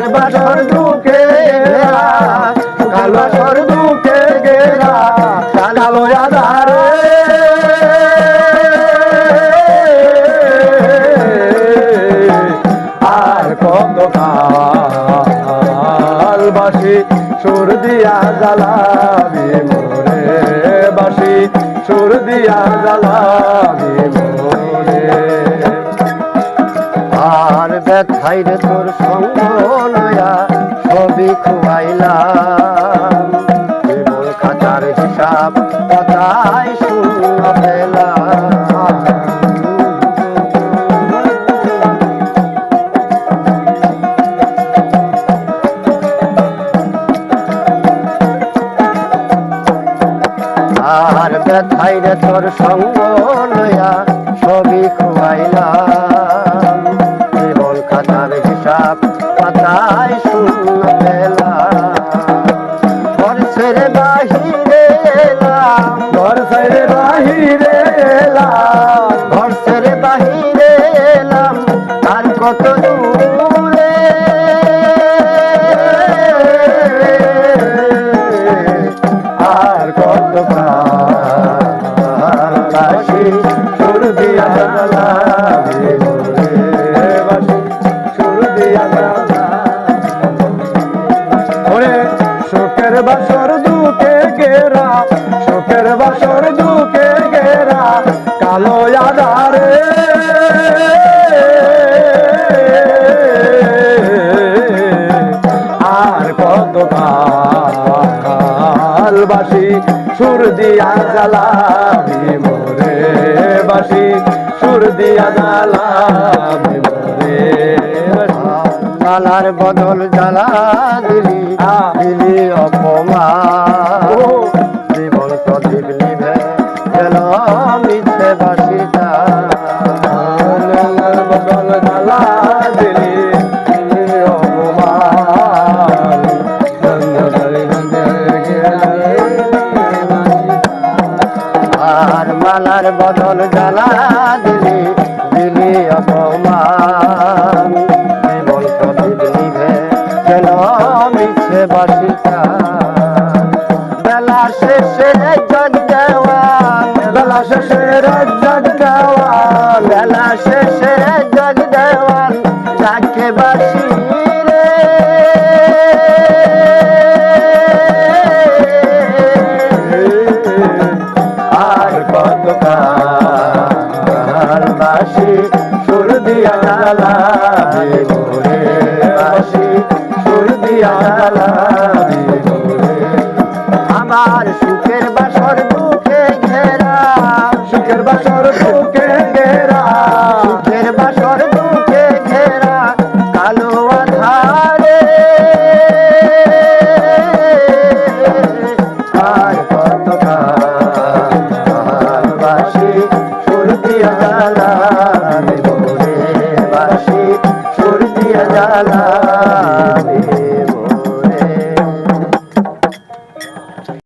সুখের বাসর দুঃখে ঘেরা কালো বাসর দুঃখে ঘেরা কালো আধারে আর কত কাল বাসি সুর দিয়া জ্বালাবি মোরে বাসি সুর দিয়া জ্বালাবি মোরে আর ব্যথাই রে তোর সঙ্গ নয়া ছবি খুয়াইলাম জীবন খাতার হিসাব কথাই শুনে পেলাম আর ব্যথাই রে তোর সঙ্গ লইয়া ছবি খুয়াইলাম জীবন খাতার হিসাব পাতায় শূন্য পেলাম ঘর ছেড়ে বাহিরে এলাম ঘর ছেড়ে বাহিরে এলাম ঘর ছেড়ে বাহিরে এলাম আর কত দূরে আর কত বাসি সুর দিয়া জ্বালাবি মোরে বাসি সুর দিয়া ওরে সুখের বাসর দুঃখে ঘেরা সুখের বাসর দুঃখে ঘেরা কালো আধারে আর কত বাসি সুর দিয়া জ্বালাবি মোরে বাসি সুর দিয়া জ্বালাবি মোরে জ্বালার বদল জ্বালা দিলি দিলি অপমান জীবন প্রদীপ নিভে গেল মিছে বাসিটা বদল জ্বালা দিলি দিলি অপমান আর মালার বদল জ্বালা দিলি দিলি অপমান জীবন প্রদীপ নিভে গেল মিছে বাসিটা বেলা শেষে জগ দেওয়ান বেলা শেষে জগ দেওয়ান বেলা শেষে জগ দেওয়ান যাকে বাসি রে আর কত কাল বাসি সুর দিয়া জ্বালাবি মোরে বাসি সুর দিয়া জ্বালাবি মোরে আমার সুখের বাসর দুঃখে ঘেরা সুখের বাসর